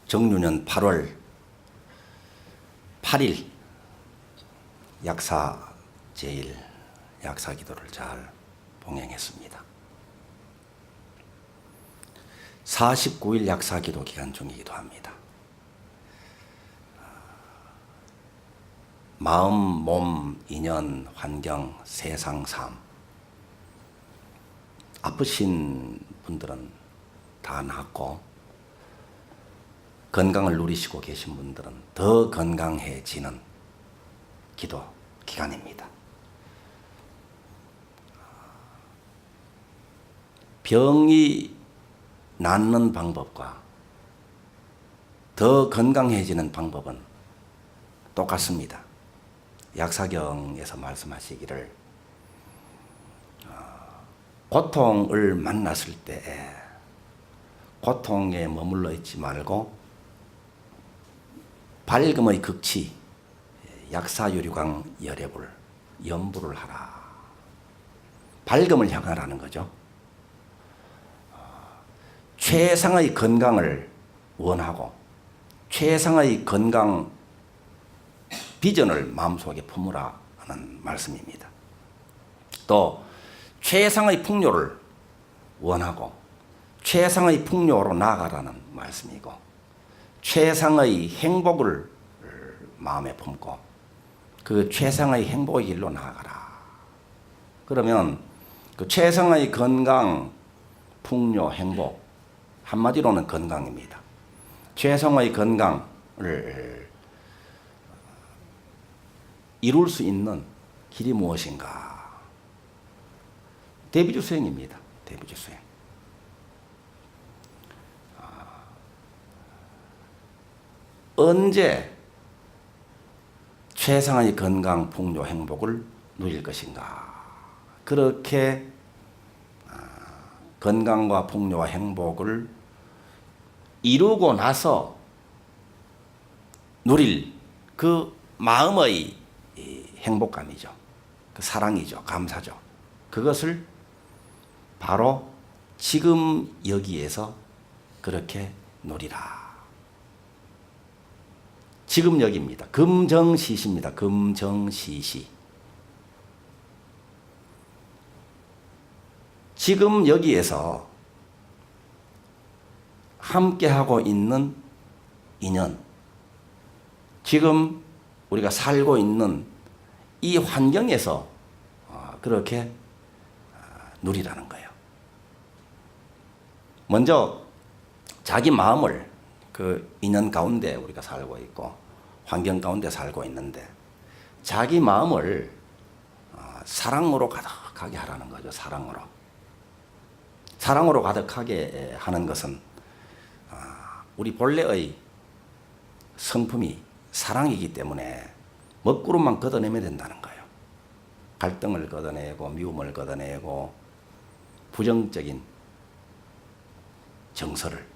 정유년 8월 8일 약사 제일 약사 기도를 잘 봉행했습니다. 49일 약사 기도 기간 중이기도 합니다. 마음, 몸, 인연, 환경, 세상, 삶. 아프신 분들은 다 낫고 건강을 누리시고 계신 분들은 더 건강해지는 기도 기간입니다. 병이 낫는 방법과 더 건강해지는 방법은 똑같습니다. 약사경에서 말씀하시기를 고통을 만났을 때 고통에 머물러 있지 말고 밝음의 극치 약사유리광 열애불 연불을 하라. 밝음을 향하라는 거죠. 최상의 건강을 원하고 최상의 건강 비전을 마음속에 품으라 하는 말씀입니다. 또 최상의 풍요를 원하고 최상의 풍요로 나아가라는 말씀이고 최상의 행복을 마음에 품고 그 최상의 행복의 길로 나아가라. 그러면 그 최상의 건강, 풍요, 행복 한마디로는 건강입니다. 최상의 건강을 이룰 수 있는 길이 무엇인가? 대비주 수행입니다. 대비주 수행. 언제 최상의 건강, 풍요, 행복을 누릴 것인가? 그렇게 건강과 풍요와 행복을 이루고 나서 누릴 그 마음의 행복감이죠. 그 사랑이죠. 감사죠. 그것을 바로 지금 여기에서 그렇게 누리라. 지금 여기입니다. 금정시시입니다. 금정시시. 지금 여기에서 함께하고 있는 인연, 지금 우리가 살고 있는 이 환경에서 그렇게 누리라는 거예요. 먼저 자기 마음을 그 인연 가운데 우리가 살고 있고 환경 가운데 살고 있는데 자기 마음을 사랑으로 가득하게 하라는 거죠. 사랑으로. 사랑으로 가득하게 하는 것은 우리 본래의 성품이 사랑이기 때문에 먹구름만 걷어내면 된다는 거예요. 갈등을 걷어내고 미움을 걷어내고 부정적인 정서를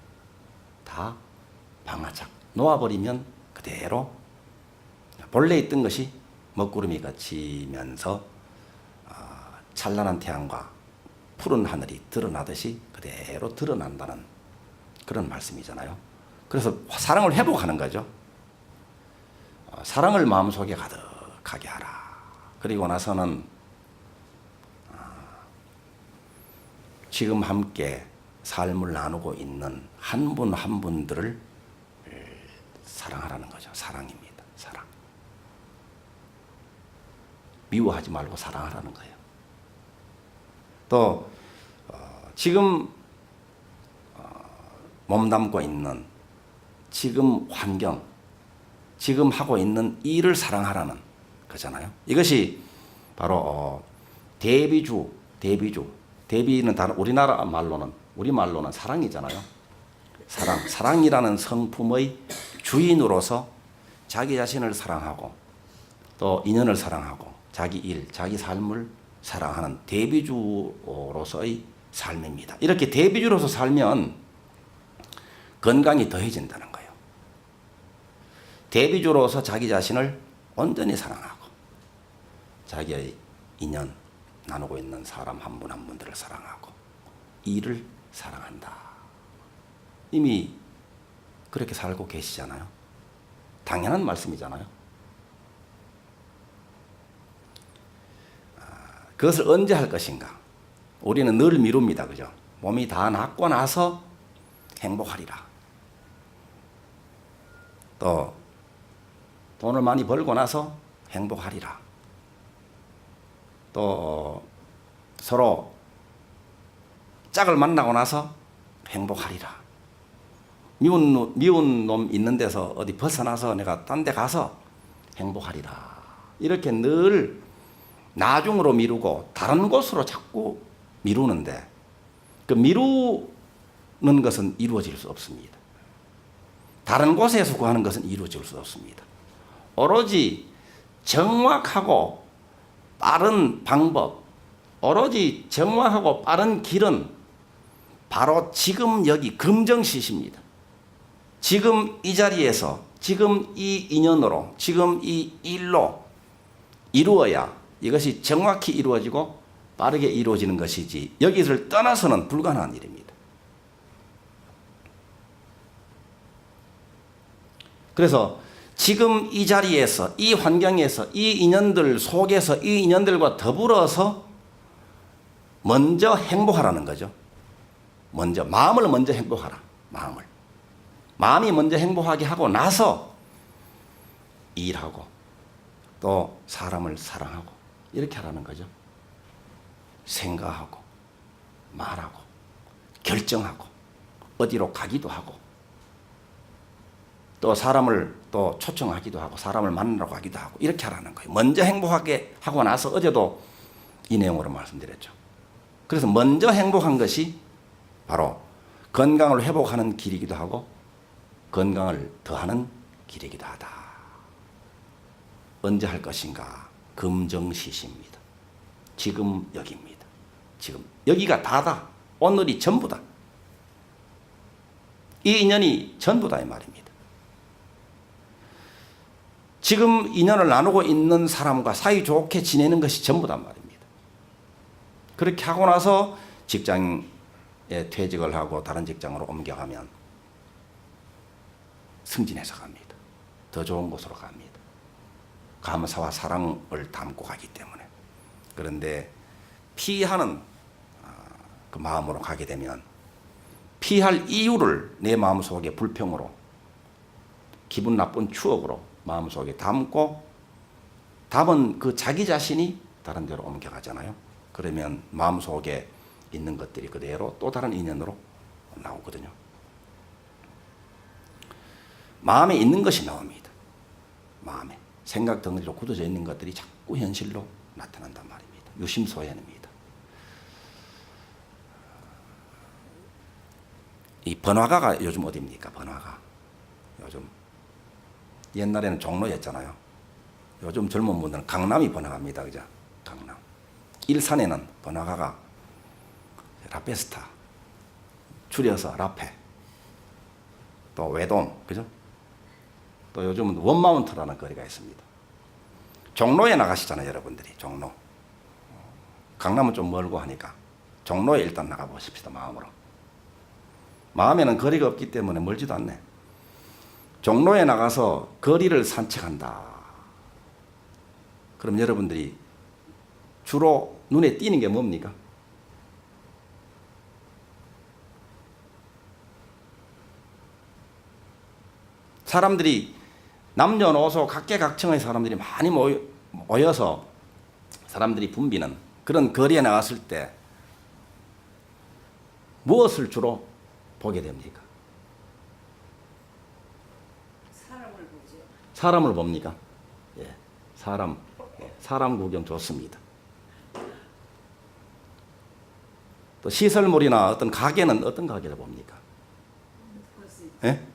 다 방아착 놓아버리면 그대로 본래 있던 것이 먹구름이 걷히면서 찬란한 태양과 푸른 하늘이 드러나듯이 그대로 드러난다는 그런 말씀이잖아요. 그래서 사랑을 회복하는 거죠. 사랑을 마음속에 가득하게 하라. 그리고 나서는 지금 함께 삶을 나누고 있는 한 분 한 분들을 사랑하라는 거죠. 사랑입니다. 사랑. 미워하지 말고 사랑하라는 거예요. 또 지금 몸담고 있는 지금 환경, 지금 하고 있는 일을 사랑하라는 거잖아요. 이것이 바로 대비주. 대비는 다른 우리나라 말로는 우리 말로는 사랑이잖아요. 사랑이라는 성품의 주인으로서 자기 자신을 사랑하고 또 인연을 사랑하고 자기 일, 자기 삶을 사랑하는 대비주로서의 삶입니다. 이렇게 대비주로서 살면 건강이 더해진다는 거예요. 대비주로서 자기 자신을 온전히 사랑하고 자기의 인연 나누고 있는 사람 한 분 한 분들을 사랑하고 일을 사랑한다. 이미 그렇게 살고 계시잖아요. 당연한 말씀이잖아요. 그것을 언제 할 것인가? 우리는 늘 미룹니다. 그죠? 몸이 다 낫고 나서 행복하리라. 또 돈을 많이 벌고 나서 행복하리라. 또 서로 짝을 만나고 나서 행복하리라. 미운 놈 있는 데서 어디 벗어나서 내가 딴 데 가서 행복하리라. 이렇게 늘 나중으로 미루고 다른 곳으로 자꾸 미루는데 그 미루는 것은 이루어질 수 없습니다. 다른 곳에서 구하는 것은 이루어질 수 없습니다. 오로지 정확하고 빠른 방법, 오로지 정확하고 빠른 길은 바로 지금 여기 금정시십니다. 지금 이 자리에서, 지금 이 인연으로, 지금 이 일로 이루어야 이것이 정확히 이루어지고 빠르게 이루어지는 것이지 여기를 떠나서는 불가능한 일입니다. 그래서 지금 이 자리에서, 이 환경에서, 이 인연들 속에서, 이 인연들과 더불어서 먼저 행복하라는 거죠. 마음을 먼저 행복하라. 마음이 먼저 행복하게 하고 나서 일하고 또 사람을 사랑하고 이렇게 하라는 거죠. 생각하고 말하고 결정하고 어디로 가기도 하고 또 사람을 또 초청하기도 하고 사람을 만나러 가기도 하고 이렇게 하라는 거예요. 먼저 행복하게 하고 나서 어제도 이 내용으로 말씀드렸죠. 그래서 먼저 행복한 것이 바로 건강을 회복하는 길이기도 하고 건강을 더하는 길이기도 하다. 언제 할 것인가? 금정시시입니다. 지금 여기입니다. 지금 여기가 다다. 오늘이 전부다. 이 인연이 전부다 이 말입니다. 지금 인연을 나누고 있는 사람과 사이좋게 지내는 것이 전부단 말입니다. 그렇게 하고 나서 직장에 퇴직을 하고 다른 직장으로 옮겨가면 승진해서 갑니다. 더 좋은 곳으로 갑니다. 감사와 사랑을 담고 가기 때문에. 그런데 피하는 그 마음으로 가게 되면 피할 이유를 내 마음속에 불평으로 기분 나쁜 추억으로 마음속에 담고 답은 그 자기 자신이 다른 데로 옮겨가잖아요. 그러면 마음속에 있는 것들이 그대로 또 다른 인연으로 나오거든요. 마음에 있는 것이 나옵니다. 마음에 생각 덩어리로 굳어져 있는 것들이 자꾸 현실로 나타난단 말입니다. 유심소현입니다. 이 번화가가 요즘 어디입니까? 번화가 요즘 옛날에는 종로였잖아요. 요즘 젊은 분들은 강남이 번화가입니다. 그죠? 강남. 일산에는 번화가가 라페스타, 줄여서 라페, 또 외동, 그죠? 또 요즘은 원마운트라는 거리가 있습니다. 종로에 나가시잖아요, 여러분들이. 종로. 강남은 좀 멀고 하니까 종로에 일단 나가보십시다, 마음으로. 마음에는 거리가 없기 때문에 멀지도 않네. 종로에 나가서 거리를 산책한다. 그럼 여러분들이 주로 눈에 띄는 게 뭡니까? 사람들이 남녀노소 각계각층의 사람들이 많이 모여서 사람들이 붐비는 그런 거리에 나갔을 때 무엇을 주로 보게 됩니까? 사람을 보죠. 사람을 봅니까? 예, 사람 구경 좋습니다. 또 시설물이나 어떤 가게는 어떤 가게를 봅니까? 예?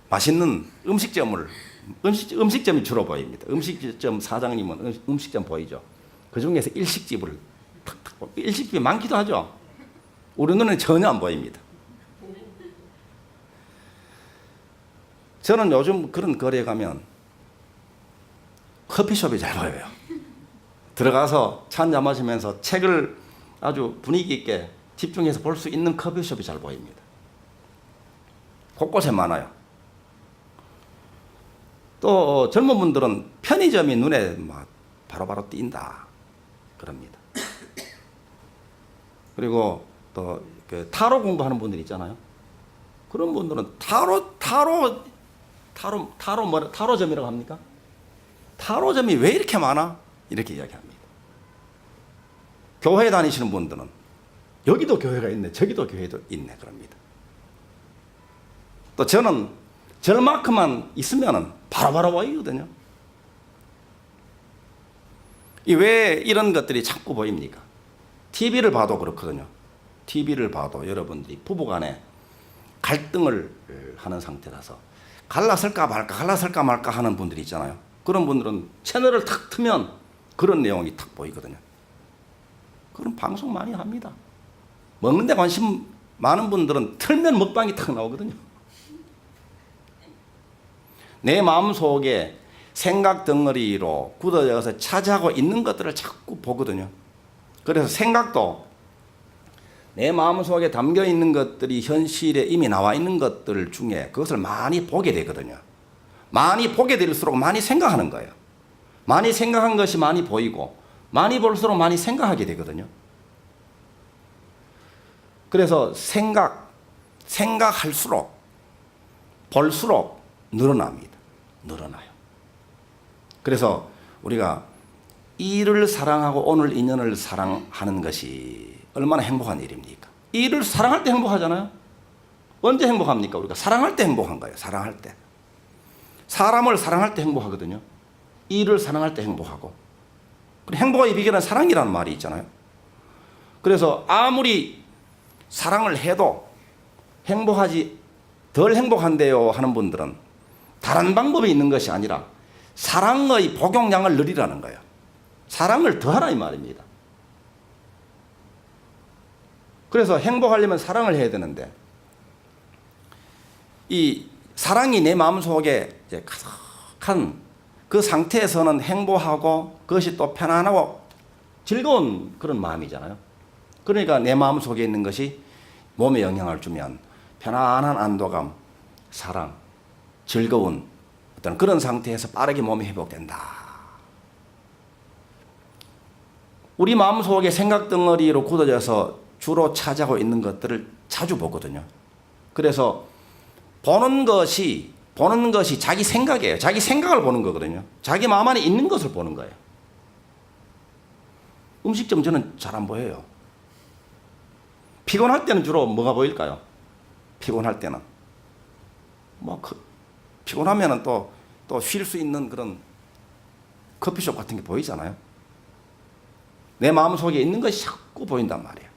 맛있는 음식점이 주로 보입니다. 음식점 사장님은 음식점 보이죠. 그 중에서 일식집을 탁탁 보고, 일식집이 많기도 하죠. 우리 눈에는 전혀 안 보입니다. 저는 요즘 그런 거리에 가면 커피숍이 잘 보여요. 들어가서 차 한잔 마시면서 책을 아주 분위기 있게 집중해서 볼 수 있는 커피숍이 잘 보입니다. 곳곳에 많아요. 또 젊은 분들은 편의점이 눈에 막 바로바로 띈다 그럽니다. 그리고 또 그 타로 공부하는 분들 있잖아요. 그런 분들은 타로점이라고 합니까? 타로점이 왜 이렇게 많아? 이렇게 이야기합니다. 교회 다니시는 분들은 여기도 교회가 있네, 저기도 교회도 있네 그럽니다. 또 저는 절만큼만 있으면은 바로바로 보이거든요. 왜 이런 것들이 자꾸 보입니까? TV를 봐도 그렇거든요. TV를 봐도 여러분들이 부부간에 갈등을 하는 상태라서 갈라설까 말까 하는 분들이 있잖아요. 그런 분들은 채널을 탁 트면 그런 내용이 탁 보이거든요. 그런 방송 많이 합니다. 먹는 데 관심 많은 분들은 틀면 먹방이 탁 나오거든요. 내 마음속에 생각 덩어리로 굳어져서 차지하고 있는 것들을 자꾸 보거든요. 그래서 생각도 내 마음속에 담겨 있는 것들이 현실에 이미 나와 있는 것들 중에 그것을 많이 보게 되거든요. 많이 보게 될수록 많이 생각하는 거예요. 많이 생각한 것이 많이 보이고 많이 볼수록 많이 생각하게 되거든요. 그래서 생각할수록 볼수록 늘어납니다. 늘어나요. 그래서 우리가 이를 사랑하고 오늘 인연을 사랑하는 것이 얼마나 행복한 일입니까? 이를 사랑할 때 행복하잖아요. 언제 행복합니까? 우리가 사랑할 때 행복한 거예요. 사랑할 때. 사람을 사랑할 때 행복하거든요. 이를 사랑할 때 행복하고. 행복의 비결은 사랑이라는 말이 있잖아요. 그래서 아무리 사랑을 해도 덜 행복한데요 하는 분들은 다른 방법이 있는 것이 아니라 사랑의 복용량을 늘리라는 거예요. 사랑을 더하라 이 말입니다. 그래서 행복하려면 사랑을 해야 되는데 이 사랑이 내 마음속에 이제 가득한 그 상태에서는 행복하고 그것이 또 편안하고 즐거운 그런 마음이잖아요. 그러니까 내 마음속에 있는 것이 몸에 영향을 주면 편안한 안도감, 사랑, 즐거운 어떤 그런 상태에서 빠르게 몸이 회복된다. 우리 마음속에 생각 덩어리로 굳어져서 주로 차지하고 있는 것들을 자주 보거든요. 그래서 보는 것이 자기 생각이에요. 자기 생각을 보는 거거든요. 자기 마음 안에 있는 것을 보는 거예요. 음식점 저는 잘 안 보여요. 피곤할 때는 주로 뭐가 보일까요? 피곤할 때는 피곤하면은 또 쉴 수 있는 그런 커피숍 같은 게 보이잖아요. 내 마음속에 있는 것이 자꾸 보인단 말이에요.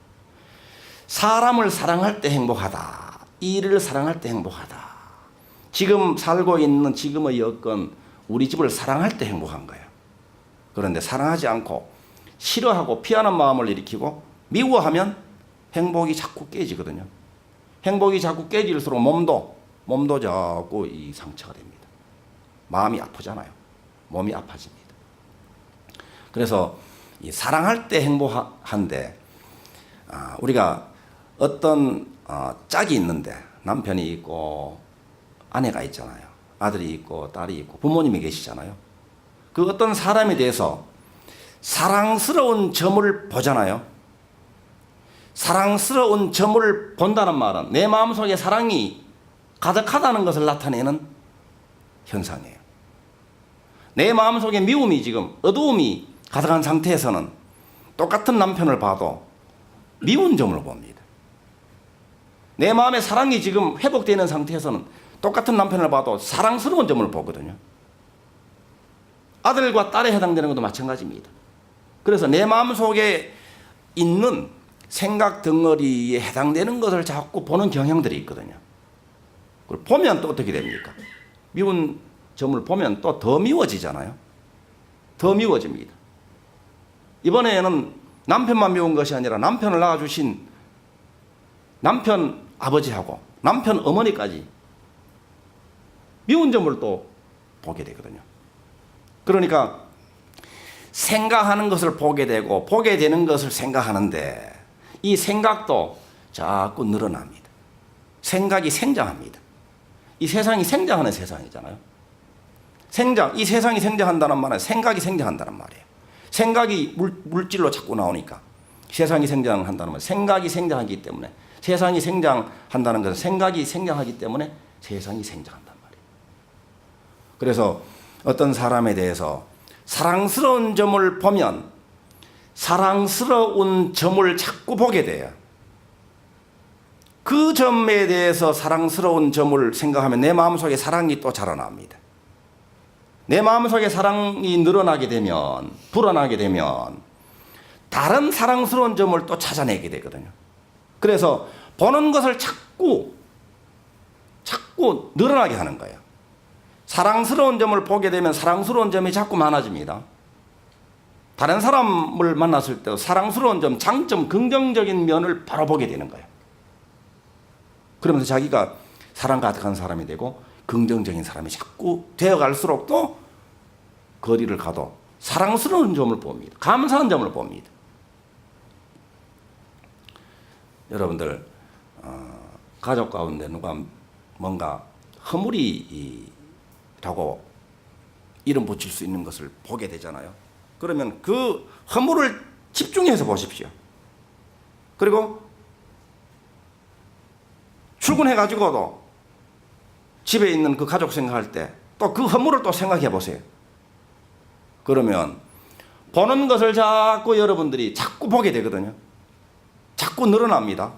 사람을 사랑할 때 행복하다. 일을 사랑할 때 행복하다. 지금 살고 있는 지금의 여건, 우리 집을 사랑할 때 행복한 거예요. 그런데 사랑하지 않고 싫어하고 피하는 마음을 일으키고 미워하면 행복이 자꾸 깨지거든요. 행복이 자꾸 깨질수록 몸도 자꾸 이 상처가 됩니다. 마음이 아프잖아요. 몸이 아파집니다. 그래서 이 사랑할 때 행복한데 우리가 어떤 짝이 있는데 남편이 있고 아내가 있잖아요. 아들이 있고 딸이 있고 부모님이 계시잖아요. 그 어떤 사람에 대해서 사랑스러운 점을 보잖아요. 사랑스러운 점을 본다는 말은 내 마음속에 사랑이 가득하다는 것을 나타내는 현상이에요. 내 마음속에 미움이 지금 어두움이 가득한 상태에서는 똑같은 남편을 봐도 미운 점을 봅니다. 내 마음의 사랑이 지금 회복되는 상태에서는 똑같은 남편을 봐도 사랑스러운 점을 보거든요. 아들과 딸에 해당되는 것도 마찬가지입니다. 그래서 내 마음속에 있는 생각 덩어리에 해당되는 것을 자꾸 보는 경향들이 있거든요. 그걸 보면 또 어떻게 됩니까? 미운 점을 보면 또 더 미워지잖아요. 더 미워집니다. 이번에는 남편만 미운 것이 아니라 남편을 낳아주신 남편 아버지하고 남편 어머니까지 미운 점을 또 보게 되거든요. 그러니까 생각하는 것을 보게 되고 보게 되는 것을 생각하는데 이 생각도 자꾸 늘어납니다. 생각이 생장합니다. 이 세상이 생장하는 세상이잖아요. 이 세상이 생장한다는 말은 생각이 생장한다는 말이에요. 생각이 물질로 자꾸 나오니까 세상이 생장한다는 말. 생각이 생장하기 때문에 세상이 생장한다는 것은 생각이 생장하기 때문에 세상이 생장한단 말이에요. 그래서 어떤 사람에 대해서 사랑스러운 점을 보면 사랑스러운 점을 자꾸 보게 돼요. 그 점에 대해서 사랑스러운 점을 생각하면 내 마음속에 사랑이 또 자라납니다. 내 마음속에 사랑이 늘어나게 되면, 불어나게 되면 다른 사랑스러운 점을 또 찾아내게 되거든요. 그래서 보는 것을 자꾸 늘어나게 하는 거예요. 사랑스러운 점을 보게 되면 사랑스러운 점이 자꾸 많아집니다. 다른 사람을 만났을 때 사랑스러운 점, 장점, 긍정적인 면을 바로 보게 되는 거예요. 그러면서 자기가 사랑 가득한 사람이 되고 긍정적인 사람이 자꾸 되어갈수록 또 거리를 가도 사랑스러운 점을 봅니다. 감사한 점을 봅니다. 여러분들 가족 가운데 누가 뭔가 허물이라고 이름 붙일 수 있는 것을 보게 되잖아요. 그러면 그 허물을 집중해서 보십시오. 그리고 출근해가지고도 집에 있는 그 가족 생각할 때 또 그 허물을 또 생각해 보세요. 그러면 보는 것을 자꾸 여러분들이 자꾸 보게 되거든요. 자꾸 늘어납니다.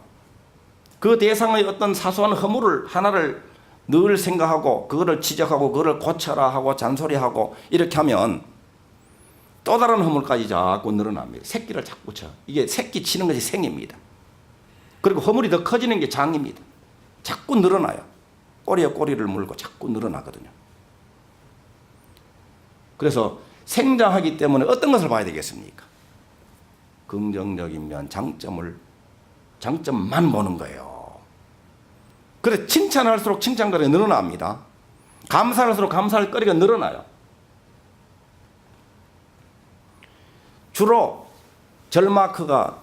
그 대상의 어떤 사소한 허물을 하나를 늘 생각하고 그거를 지적하고 그거를 고쳐라 하고 잔소리하고 이렇게 하면 또 다른 허물까지 자꾸 늘어납니다. 새끼를 자꾸 쳐. 이게 새끼 치는 것이 생입니다. 그리고 허물이 더 커지는 게 장입니다. 자꾸 늘어나요. 꼬리에 꼬리를 물고 자꾸 늘어나거든요. 그래서 생장하기 때문에 어떤 것을 봐야 되겠습니까? 긍정적인 면, 장점만 보는 거예요. 그래서 칭찬할수록 칭찬거리가 늘어납니다. 감사할수록 감사할 거리가 늘어나요. 주로 절마크가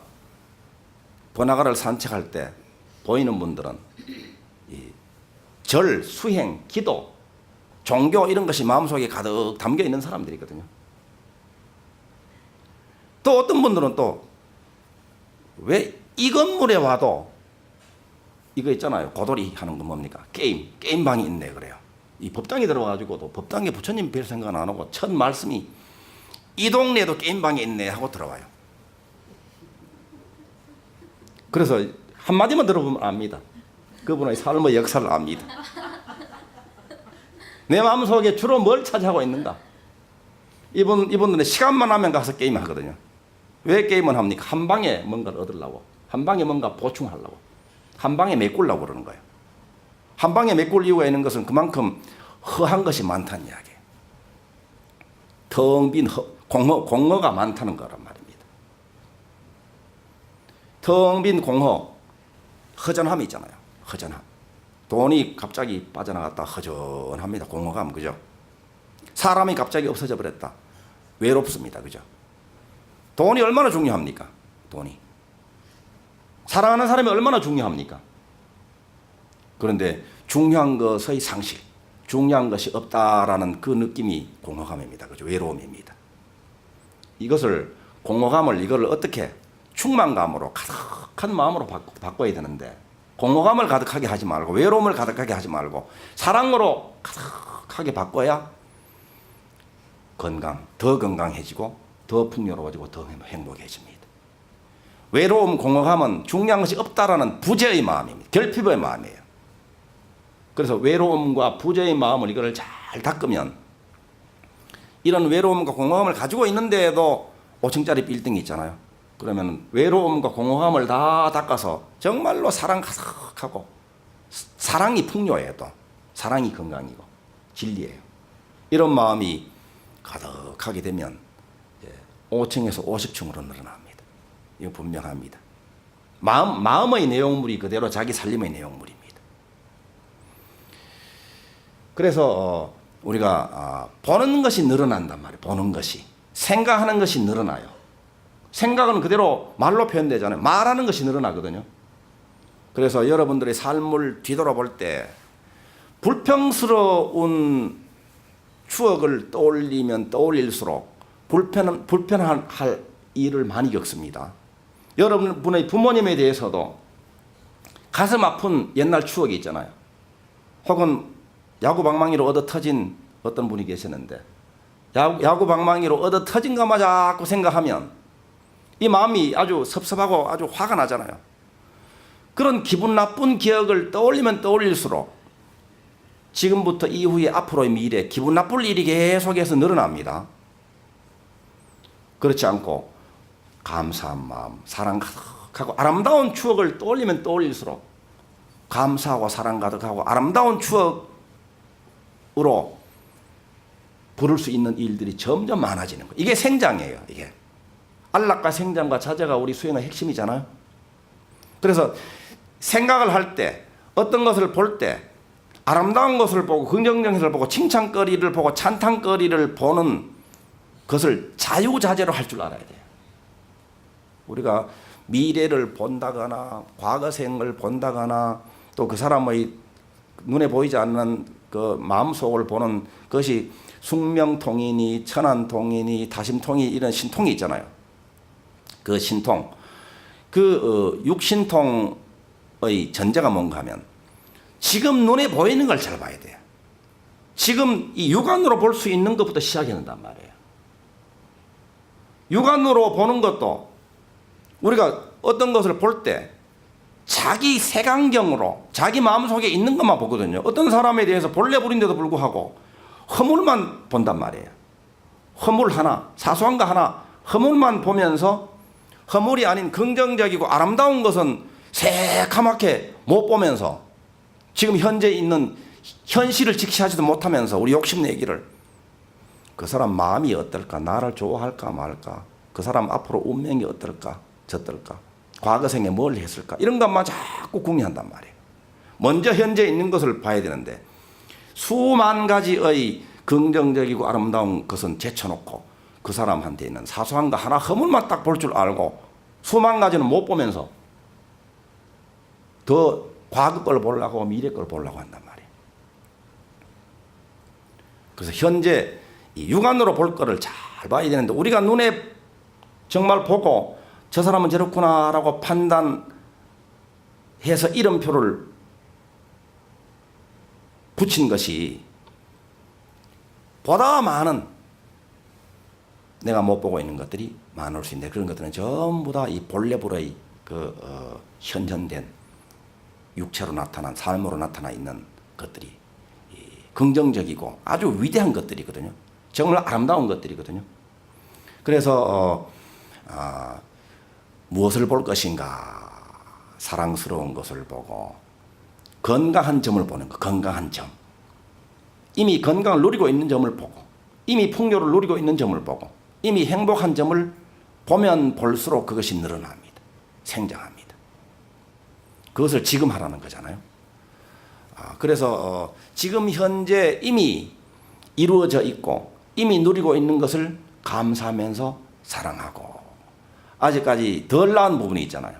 번화가를 산책할 때 보이는 분들은 이 절, 수행, 기도, 종교 이런 것이 마음속에 가득 담겨 있는 사람들이거든요. 또 어떤 분들은 또 왜 이 건물에 와도 이거 있잖아요. 고돌이 하는 건 뭡니까? 게임방이 있네 그래요. 이 법당에 들어와가지고도 법당에 부처님 별 생각 안 하고 첫 말씀이 이 동네에도 게임방이 있네 하고 들어와요. 그래서 한마디만 들어보면 압니다. 그분의 삶의 역사를 압니다. 내 마음속에 주로 뭘 차지하고 있는가? 이분들은 시간만 하면 가서 게임 하거든요. 왜 게임을 합니까? 한 방에 뭔가를 얻으려고, 한 방에 뭔가 보충하려고, 한 방에 메꾸려고 그러는 거예요. 한 방에 메꿀 이유가 있는 것은 그만큼 허한 것이 많다는 이야기예요. 텅 빈 공허가 많다는 거란 말입니다. 텅 빈 공허, 허전함이 있잖아요. 허전함. 돈이 갑자기 빠져나갔다 허전합니다. 공허감, 그죠? 사람이 갑자기 없어져 버렸다. 외롭습니다. 그죠? 돈이 얼마나 중요합니까? 돈이. 사랑하는 사람이 얼마나 중요합니까? 그런데 중요한 것의 상실, 중요한 것이 없다라는 그 느낌이 공허감입니다. 그죠? 외로움입니다. 이거를 어떻게 충만감으로 가득한 마음으로 바꿔야 되는데 공허감을 가득하게 하지 말고 외로움을 가득하게 하지 말고 사랑으로 가득하게 바꿔야 더 건강해지고 더 풍요로워지고 더 행복해집니다. 외로움, 공허감은 중요한 것이 없다라는 부재의 마음입니다. 결핍의 마음이에요. 그래서 외로움과 부재의 마음을 이거를 잘 닦으면 이런 외로움과 공허감을 가지고 있는데도 5층짜리 빌딩이 있잖아요. 그러면 외로움과 공허감을 다 닦아서 정말로 사랑 가득하고 사랑이 풍요해요. 또 사랑이 건강이고 진리예요. 이런 마음이 가득하게 되면 5층에서 50층으로 늘어납니다. 이거 분명합니다. 마음의 내용물이 그대로 자기 살림의 내용물입니다. 그래서 우리가 보는 것이 늘어난단 말이에요. 보는 것이. 생각하는 것이 늘어나요. 생각은 그대로 말로 표현되잖아요. 말하는 것이 늘어나거든요. 그래서 여러분들의 삶을 뒤돌아볼 때 불평스러운 추억을 떠올리면 떠올릴수록 불편할 일을 많이 겪습니다. 여러분의 부모님에 대해서도 가슴 아픈 옛날 추억이 있잖아요. 혹은 야구 방망이로 얻어 터진 어떤 분이 계시는데 야구 방망이로 얻어 터진 것만 자꾸 생각하면 이 마음이 아주 섭섭하고 아주 화가 나잖아요. 그런 기분 나쁜 기억을 떠올리면 떠올릴수록 지금부터 이후에 앞으로의 미래 기분 나쁠 일이 계속해서 늘어납니다. 그렇지 않고 감사한 마음, 사랑 가득하고 아름다운 추억을 떠올리면 떠올릴수록 감사하고 사랑 가득하고 아름다운 추억으로 부를 수 있는 일들이 점점 많아지는 거예요. 이게 생장이에요. 이게 안락과 생장과 자제가 우리 수행의 핵심이잖아요. 그래서 생각을 할 때 어떤 것을 볼 때 아름다운 것을 보고 긍정적인 것을 보고 칭찬거리를 보고 찬탄거리를 보는 것을 자유자재로 할 줄 알아야 돼요. 우리가 미래를 본다거나 과거생을 본다거나 또 그 사람의 눈에 보이지 않는 그 마음속을 보는 것이 숙명통이니 천안통이니 다심통이 이런 신통이 있잖아요. 그 신통, 육신통의 전제가 뭔가 하면 지금 눈에 보이는 걸 잘 봐야 돼요. 지금 이 육안으로 볼 수 있는 것부터 시작해야 된단 말이에요. 육안으로 보는 것도 우리가 어떤 것을 볼 때 자기 색안경으로 자기 마음속에 있는 것만 보거든요. 어떤 사람에 대해서 본래 부린데도 불구하고 허물만 본단 말이에요. 허물 하나, 사소한 거 하나, 허물만 보면서 허물이 아닌 긍정적이고 아름다운 것은 새카맣게 못 보면서 지금 현재 있는 현실을 직시하지도 못하면서 우리 욕심내기를 그 사람 마음이 어떨까? 나를 좋아할까 말까? 그 사람 앞으로 운명이 어떨까? 저떨까? 과거생에 뭘 했을까? 이런 것만 자꾸 궁리한단 말이에요. 먼저 현재 있는 것을 봐야 되는데 수만 가지의 긍정적이고 아름다운 것은 제쳐놓고 그 사람한테 있는 사소한 거 하나 허물만 딱 볼 줄 알고 수만 가지는 못 보면서 더 과거 걸 보려고 미래 걸 보려고 한단 말이에요. 그래서 현재 이 육안으로 볼 거를 잘 봐야 되는데 우리가 눈에 정말 보고 저 사람은 저렇구나라고 판단해서 이름표를 붙인 것이 보다 많은 내가 못 보고 있는 것들이 많을 수 있는데 그런 것들은 전부 다 이 본래불의 현현된 육체로 나타난 삶으로 나타나 있는 것들이 긍정적이고 아주 위대한 것들이거든요. 정말 아름다운 것들이거든요. 그래서 무엇을 볼 것인가? 사랑스러운 것을 보고 건강한 점을 보는 것. 건강한 점. 이미 건강을 누리고 있는 점을 보고 이미 풍요를 누리고 있는 점을 보고 이미 행복한 점을 보면 볼수록 그것이 늘어납니다. 생장합니다. 그것을 지금 하라는 거잖아요. 그래서 지금 현재 이미 이루어져 있고 이미 누리고 있는 것을 감사하면서 사랑하고 아직까지 덜 나은 부분이 있잖아요.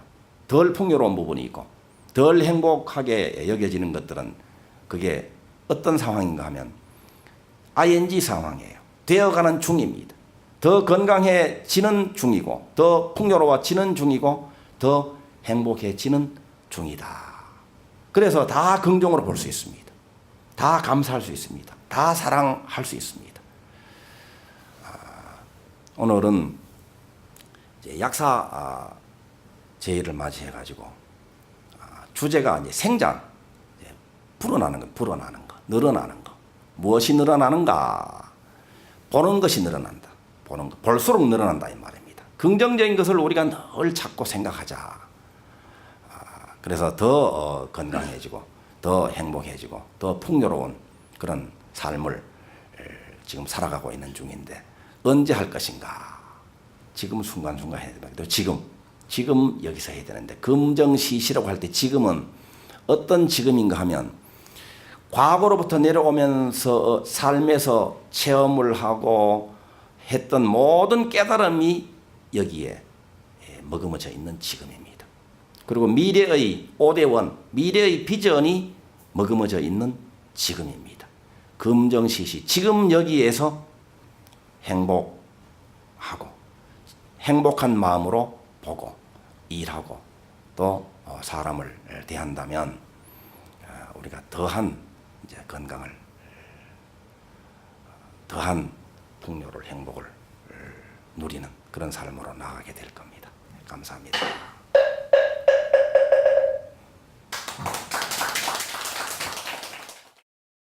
덜 풍요로운 부분이 있고 덜 행복하게 여겨지는 것들은 그게 어떤 상황인가 하면 ing 상황이에요. 되어가는 중입니다. 더 건강해지는 중이고 더 풍요로워지는 중이고 더 행복해지는 중이다. 그래서 다 긍정으로 볼 수 있습니다. 다 감사할 수 있습니다. 다 사랑할 수 있습니다. 오늘은 이제 약사 제의를 맞이해가지고 주제가 이제 생장, 불어나는 것, 늘어나는 것. 무엇이 늘어나는가? 보는 것이 늘어난다. 보는 것, 볼수록 늘어난다 이 말입니다. 긍정적인 것을 우리가 늘 찾고 생각하자. 그래서 더 건강해지고, 더 행복해지고, 더 풍요로운 그런 삶을 지금 살아가고 있는 중인데 언제 할 것인가? 지금 순간순간 해야 됩니다. 지금 여기서 해야 되는데 금정시시라고 할 때 지금은 어떤 지금인가 하면 과거로부터 내려오면서 삶에서 체험을 하고 했던 모든 깨달음이 여기에 머금어져 있는 지금입니다. 그리고 미래의 5대1, 미래의 비전이 머금어져 있는 지금입니다. 금정시시, 지금 여기에서 행복하고 행복한 마음으로 보고 일하고 또 사람을 대한다면 우리가 더한 이제 건강을, 더한 풍요를, 행복을 누리는 그런 삶으로 나아가게 될 겁니다. 감사합니다.